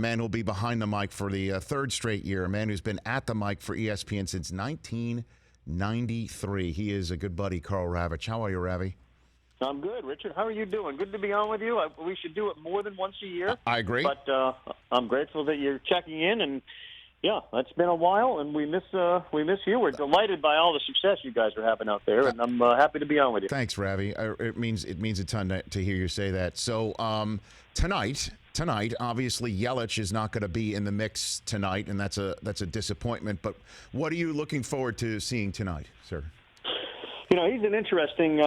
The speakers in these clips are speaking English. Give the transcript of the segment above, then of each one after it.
Man will be behind the mic for the third straight year. A man who's been at the mic for ESPN since 1993. He is a good buddy, Karl Ravech. How are you, Ravi? I'm good, Richard. How are you doing? Good to be on with you. We should do it more than once a year. I agree. But I'm grateful that you're checking in, and yeah, it's been a while, and we miss you. We're delighted by all the success you guys are having out there, and I'm happy to be on with you. Thanks, Ravi. It means a ton to hear you say that. So tonight, obviously Yelich is not going to be in the mix tonight, and that's a disappointment. But what are you looking forward to seeing tonight, sir? You know, he's an interesting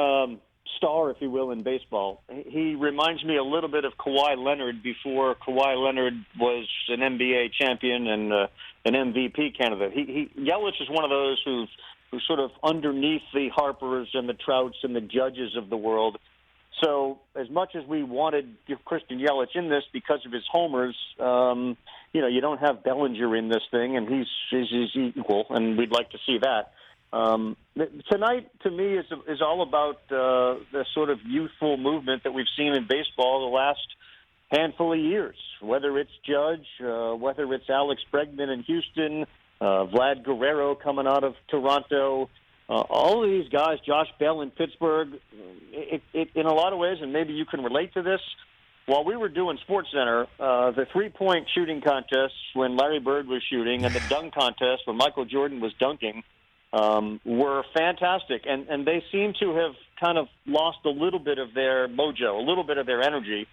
star, if you will, in baseball. He reminds me a little bit of Kawhi Leonard before Kawhi Leonard was an NBA champion and an MVP candidate. Yelich is one of those who's sort of underneath the Harpers and the Trouts and the Judges of the world. So as much as we wanted Christian Yelich in this because of his homers, you don't have Bellinger in this thing, and he's equal, and we'd like to see that. Tonight, to me, is all about the sort of youthful movement that we've seen in baseball the last handful of years, whether it's Judge, whether it's Alex Bregman in Houston, Vlad Guerrero coming out of Toronto, all of these guys, Josh Bell in Pittsburgh. It in a lot of ways, and maybe you can relate to this, while we were doing SportsCenter, the three-point shooting contests when Larry Bird was shooting and the dunk contest when Michael Jordan was dunking were fantastic, and they seem to have kind of lost a little bit of their mojo, a little bit of their energy.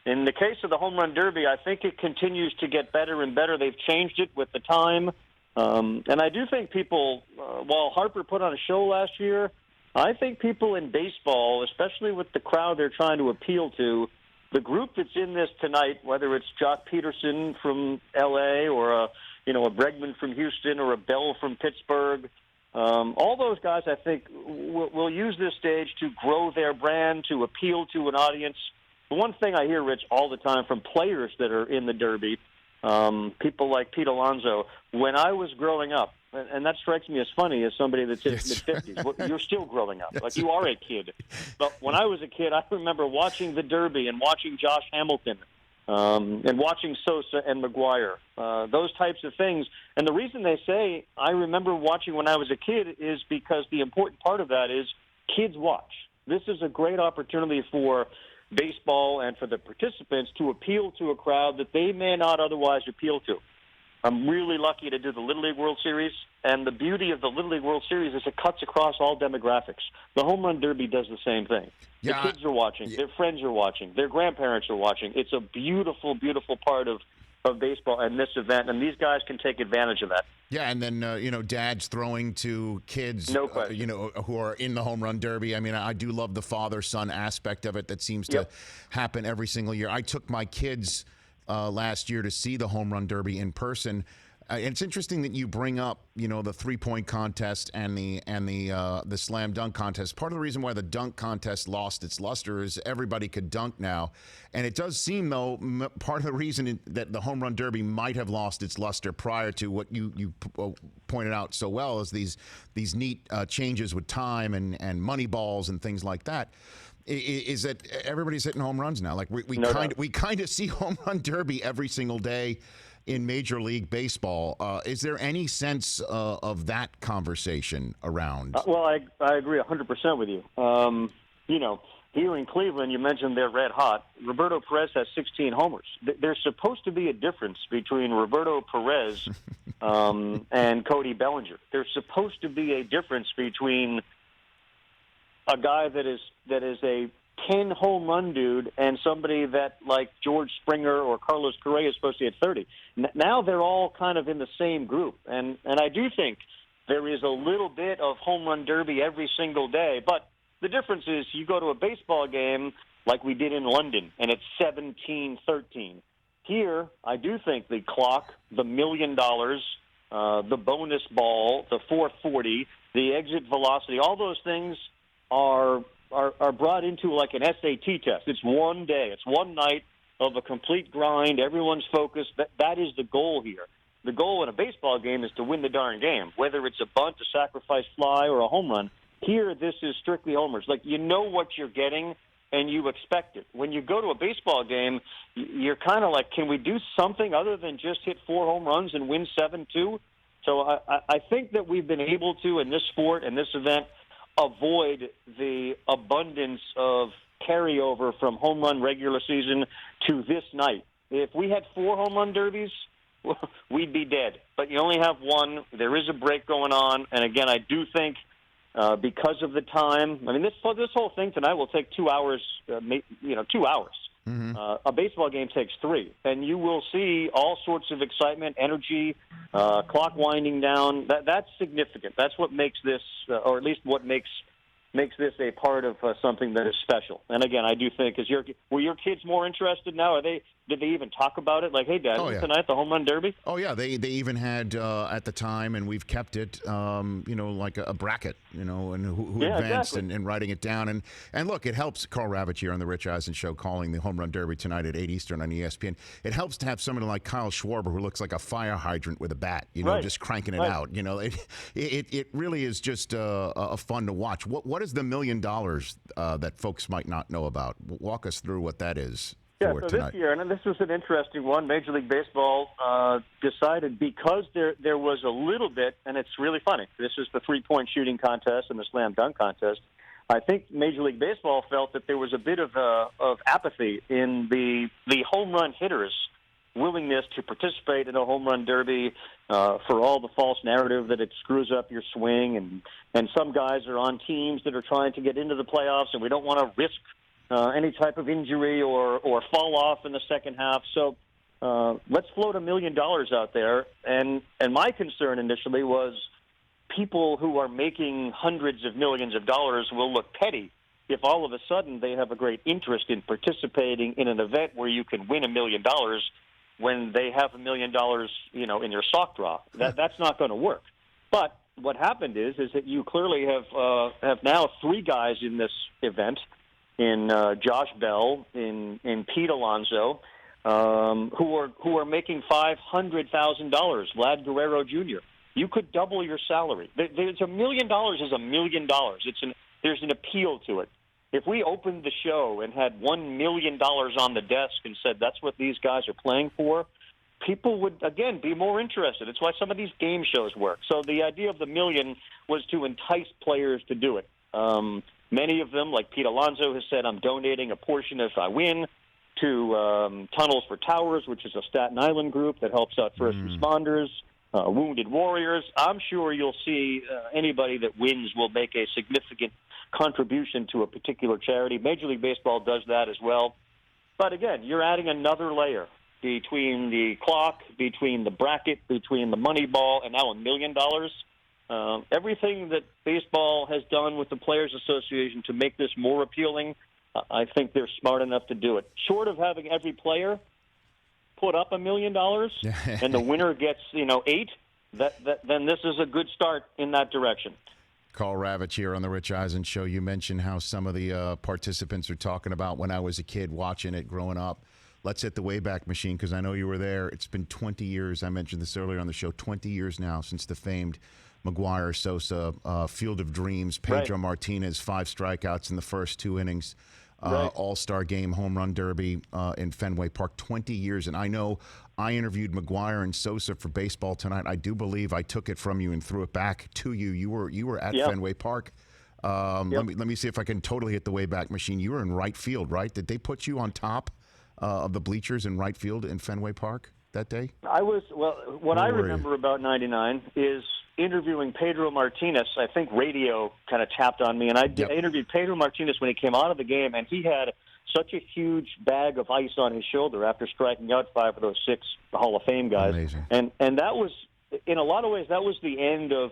In the case of the Home Run Derby, I think it continues to get better and better. They've changed it with the time, and I do think people, while Harper put on a show last year, I think people in baseball, especially with the crowd they're trying to appeal to, the group that's in this tonight, whether it's Jock Peterson from L.A. or a Bregman from Houston or a Bell from Pittsburgh, all those guys, I think, will use this stage to grow their brand, to appeal to an audience. The one thing I hear, Rich, all the time from players that are in the Derby, people like Pete Alonso, when I was growing up, and that strikes me as funny as somebody that's in his mid-50s. Well, you're still growing up. Like, you are a kid. But when I was a kid, I remember watching the Derby and watching Josh Hamilton and watching Sosa and McGuire, those types of things. And the reason they say I remember watching when I was a kid is because the important part of that is kids watch. This is a great opportunity for baseball and for the participants to appeal to a crowd that they may not otherwise appeal to. I'm really lucky to do the Little League World Series, and the beauty of the Little League World Series is it cuts across all demographics. The Home Run Derby does the same thing. The kids are watching. Their friends are watching. Their grandparents are watching. It's a beautiful, beautiful part of baseball and this event, and these guys can take advantage of that. Yeah, and then, dads throwing to kids, no question. Who are in the Home Run Derby. I mean, I do love the father-son aspect of it that seems to happen every single year. I took my kids last year to see the Home Run Derby in person. It's interesting that you bring up, the three-point contest and the slam dunk contest. Part of the reason why the dunk contest lost its luster is everybody could dunk now, and it does seem, though, part of the reason that the Home Run Derby might have lost its luster prior to what you pointed out so well is these neat changes with time and money balls and things like that. Is that everybody's hitting home runs now? Like we kind of see Home Run Derby every single day in Major League Baseball. Is there any sense of that conversation around? Well, I agree 100% with you. Here in Cleveland, you mentioned they're red hot. Roberto Perez has 16 homers. There's supposed to be a difference between Roberto Perez and Cody Bellinger. There's supposed to be a difference between a guy that is a 10 home run dude and somebody that, like George Springer or Carlos Correa, is supposed to hit 30. Now they're all kind of in the same group. And I do think there is a little bit of Home Run Derby every single day. But the difference is you go to a baseball game like we did in London, and it's 17-13. Here, I do think the clock, the $1 million, the bonus ball, the 440, the exit velocity, all those things are brought into like an SAT test. It's one day. It's one night of a complete grind. Everyone's focused. That is the goal here. The goal in a baseball game is to win the darn game, whether it's a bunt, a sacrifice fly, or a home run. Here, this is strictly homers. Like, you know what you're getting, and you expect it. When you go to a baseball game, you're kind of like, can we do something other than just hit 4 home runs and win 7-2? So I think that we've been able to, in this sport and this event, avoid the abundance of carryover from home run regular season to this night. If we had 4 home run derbies, we'd be dead. But you only have 1. There is a break going on. And, again, I do think because of the time, I mean, this whole thing tonight will take 2 hours, 2 hours. Mm-hmm. A baseball game takes 3. And you will see all sorts of excitement, energy, clock winding down. That's significant. That's what makes this, or at least what makes this a part of something that is special. And again, I do think, were your kids more interested now? Did they even talk about it? Like, hey, Dad, tonight the home run derby? Oh yeah, they even had at the time, and we've kept it, like a bracket, and who advanced, exactly. and writing it down. And look, it helps. Karl Ravech here on the Rich Eisen Show, calling the home run derby tonight at 8 Eastern on ESPN. It helps to have someone like Kyle Schwarber, who looks like a fire hydrant with a bat, just cranking it out. It really is just a fun to watch. What is the $1 million that folks might not know about? Walk us through what that is. Yeah, so tonight. This year, and this was an interesting one, Major League Baseball decided, because there was a little bit, and it's really funny, this is the three-point shooting contest and the slam dunk contest. I think Major League Baseball felt that there was a bit of apathy in the home run hitters' willingness to participate in a home run derby for all the false narrative that it screws up your swing, and some guys are on teams that are trying to get into the playoffs, and we don't want to risk any type of injury or fall off in the second half. So let's float $1 million out there. And my concern initially was people who are making hundreds of millions of dollars will look petty if all of a sudden they have a great interest in participating in an event where you can win $1 million when they have $1 million, in your sock drawer. That's not going to work. But what happened is that you clearly have now 3 guys in this event, in Josh Bell, in Pete Alonso, who are making $500,000. Vlad Guerrero Jr. You could double your salary. There's $1 million is $1 million. There's an appeal to it. If we opened the show and had $1 million on the desk and said that's what these guys are playing for, people would, again, be more interested. It's why some of these game shows work. So the idea of the $1 million was to entice players to do it. Many of them, like Pete Alonso, has said, I'm donating a portion if I win to Tunnels for Towers, which is a Staten Island group that helps out first responders, wounded warriors. I'm sure you'll see anybody that wins will make a significant contribution to a particular charity. Major League Baseball does that as well. But again, you're adding another layer between the clock, between the bracket, between the money ball, and now $1 million. Everything that baseball has done with the Players Association to make this more appealing, I think they're smart enough to do it. Short of having every player put up $1 million and the winner gets 8, then this is a good start in that direction. Karl Ravech here on the Rich Eisen Show. You mentioned how some of the participants are talking about when I was a kid watching it growing up. Let's hit the Wayback Machine, because I know you were there. It's been 20 years. I mentioned this earlier on the show. 20 years now since the famed McGuire Sosa Field of Dreams. Pedro Martinez, 5 strikeouts in the first 2 innings. All-Star Game, home run derby in Fenway Park. 20 years. And I know I interviewed McGuire and Sosa for Baseball Tonight. I do believe I took it from you and threw it back to you. You were at Fenway Park. Let me see if I can totally hit the Wayback Machine. You were in right field, right? Did they put you on top of the bleachers in right field in Fenway Park that day? I was, what I remember about 99 is interviewing Pedro Martinez. I think radio kind of tapped on me, and I interviewed Pedro Martinez when he came out of the game, and he had such a huge bag of ice on his shoulder after striking out 5 of those 6 Hall of Fame guys. Amazing. And that was, in a lot of ways, that was the end of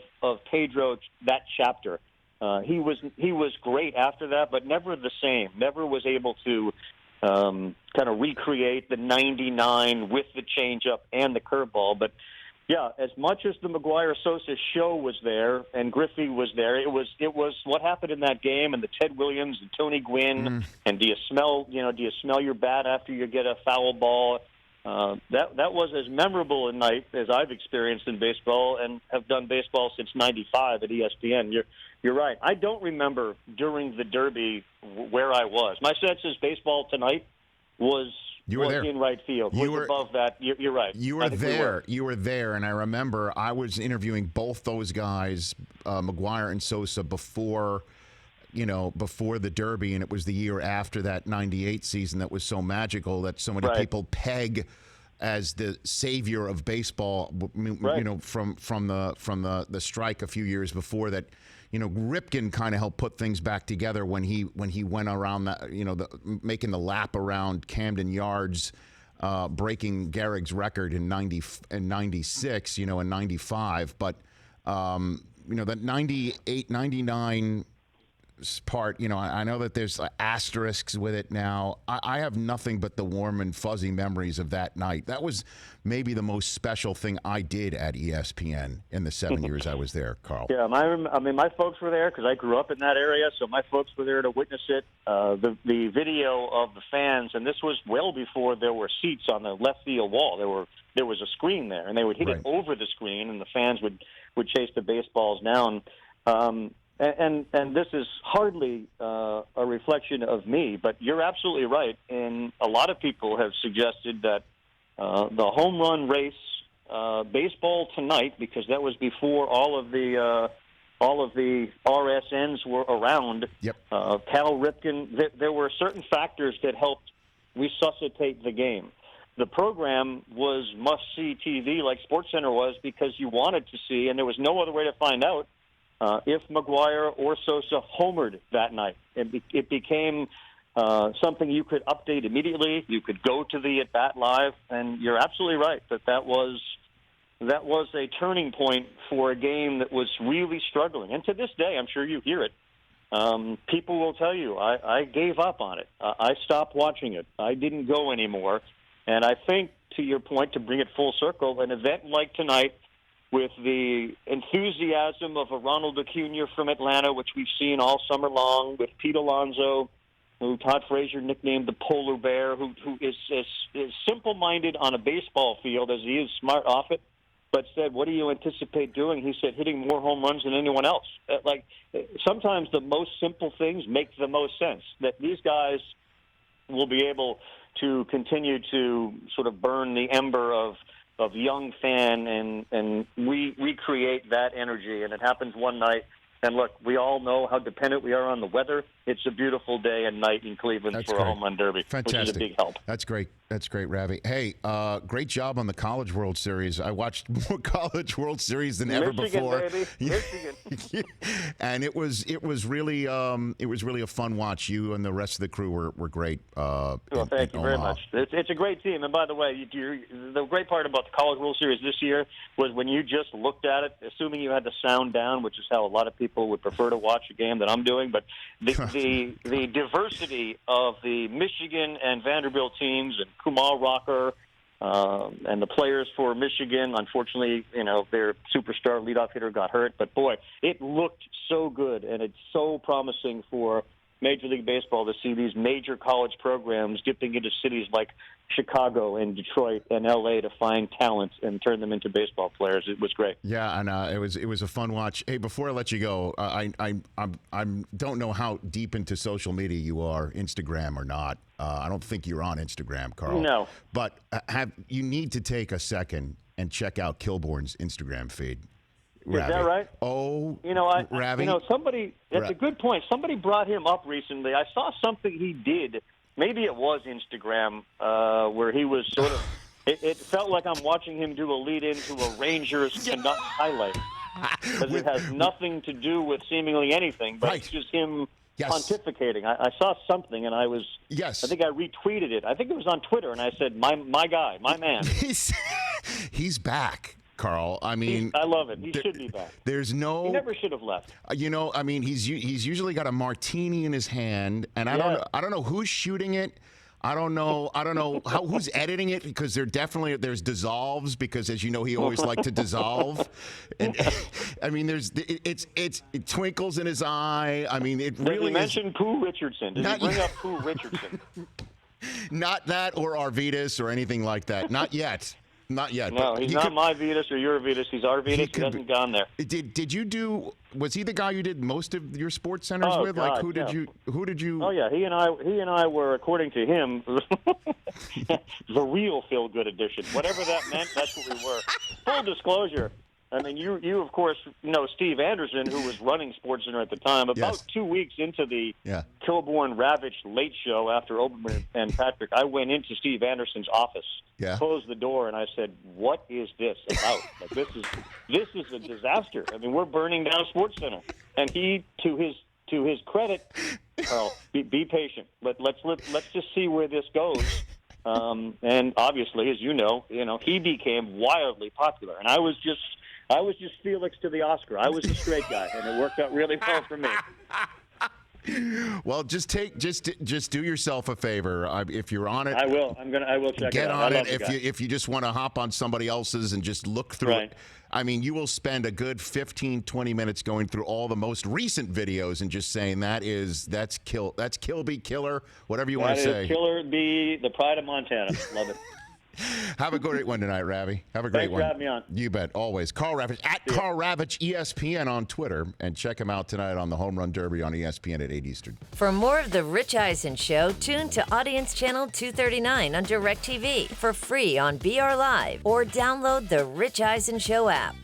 Pedro, that chapter. He was great after that, but never the same. Never was able to kind of recreate the 99 with the changeup and the curveball. But yeah, as much as the McGuire-Sosa show was there and Griffey was there, it was what happened in that game, and the Ted Williams and Tony Gwynn, and do you smell your bat after you get a foul ball? That was as memorable a night as I've experienced in baseball, and have done baseball since '95 at ESPN. You're right. I don't remember during the Derby where I was. My sense is baseball tonight was in right field. Was above that. You're right. You were there. You were there, and I remember I was interviewing both those guys, McGuire and Sosa, before the Derby, and it was the year after that '98 season that was so magical that so many people peg as the savior of baseball. From the strike a few years before that. Ripken kind of helped put things back together when he went around that, making the lap around Camden Yards, breaking Gehrig's record in '96, in '95. But that '98, '99 part, I know that there's asterisks with it now. I have nothing but the warm and fuzzy memories of that night. That was maybe the most special thing I did at ESPN in the 7 years I was there, Karl. Yeah, my folks were there because I grew up in that area, so my folks were there to witness it. The video of the fans, and this was well before there were seats on the left field wall. There was a screen there, and they would hit it over the screen, and the fans would chase the baseballs down. And this is hardly a reflection of me, but you're absolutely right. And a lot of people have suggested that the home run race, baseball tonight, because that was before all of the RSNs were around. Yep. Cal Ripken. There were certain factors that helped resuscitate the game. The program was must-see TV, like SportsCenter was, because you wanted to see, and there was no other way to find out. If McGuire or Sosa homered that night, it became something you could update immediately. You could go to the at-bat live, and you're absolutely right that was a turning point for a game that was really struggling. And to this day, I'm sure you hear it. People will tell you, I gave up on it. I stopped watching it. I didn't go anymore. And I think, to your point, to bring it full circle, an event like tonight, with the enthusiasm of a Ronald Acuna from Atlanta, which we've seen all summer long, with Pete Alonso, who Todd Frazier nicknamed the Polar Bear, who is as simple-minded on a baseball field as he is smart off it, but said, what do you anticipate doing? He said, hitting more home runs than anyone else. Sometimes the most simple things make the most sense, that these guys will be able to continue to sort of burn the ember of young fan and recreate that energy. And it happens one night. And look, we all know how dependent we are on the weather. It's a beautiful day and night in Cleveland a home run derby, Fantastic. Which is a big help. That's great. That's great, Ravech. Hey, great job on the College World Series. I watched more College World Series than ever before. Baby. Michigan. And it was really a fun watch. You and the rest of the crew were great. Thank you very much. It's a great team. And by the way, the great part about the College World Series this year was when you just looked at it, assuming you had the sound down, which is how a lot of people would prefer to watch a game that I'm doing, but the diversity of the Michigan and Vanderbilt teams, and Kumal Rocker and the players for Michigan, unfortunately, their superstar leadoff hitter got hurt. But, boy, it looked so good, and it's so promising for Major League Baseball to see these major college programs dipping into cities like Chicago and Detroit and L.A. to find talent and turn them into baseball players. It was great. Yeah, and it was a fun watch. Hey, before I let you go, I don't know how deep into social media you are, Instagram or not. I don't think you're on Instagram, Karl. No. But you need to take a second and check out Kilborn's Instagram feed. Is that right? Oh, Ravech. Somebody. That's a good point. Somebody brought him up recently. I saw something he did. Maybe it was Instagram, where he was sort of. It felt like I'm watching him do a lead into a Rangers Canucks highlight, because it has nothing to do with seemingly anything, but it's just him pontificating. I saw something, and I was. Yes. I think I retweeted it. I think it was on Twitter, and I said, "My guy, my man." He's back. Karl, I mean, I love it. He should be back. He never should have left. He's usually got a martini in his hand, and I don't know who's shooting it. I don't know who's editing it, because there's dissolves, because, as you know, he always liked to dissolve. And I mean, it twinkles in his eye. I mean, it really. Did you mention Pooh Richardson? Did you bring up Pooh Richardson? Not that or Arvidas or anything like that. Not yet. Not yet. No, but he's not my Vetus or your Vetus. He's our Vetus. He hasn't gone there. Did you do? Was he the guy you did most of your sports centers with? God, Like who did you? Who did you? Oh yeah, he and I were, according to him, the real feel good edition. Whatever that meant, that's what we were. Full disclosure. I mean, you of course know Steve Anderson, who was running SportsCenter at the time. About 2 weeks into the Kilborn Ravech late show after Oberman and Patrick, I went into Steve Anderson's office, closed the door, and I said, "What is this about? Like, this is a disaster. I mean, we're burning down SportsCenter." And he, to his credit, Karl, be patient. Let's just see where this goes. And obviously, as you know, he became wildly popular, and I was just Felix to the Oscar. I was a straight guy, and it worked out really well for me. Well, just do yourself a favor. If you're on it, I will. I will check get it out. on it. If you just want to hop on somebody else's and just look through it. I mean, you will spend a good 15, 20 minutes going through all the most recent videos and just saying that's Kill Be Killer, whatever you want to say. That is Killer Be the pride of Montana. Love it. Have a great one tonight, Ravi. Have a great one. Thanks for having me on. You bet. Always. Karl Ravech, at Karl Ravech ESPN on Twitter. And check him out tonight on the Home Run Derby on ESPN at 8 Eastern. For more of The Rich Eisen Show, tune to Audience Channel 239 on DirecTV for free on BR Live or download the Rich Eisen Show app.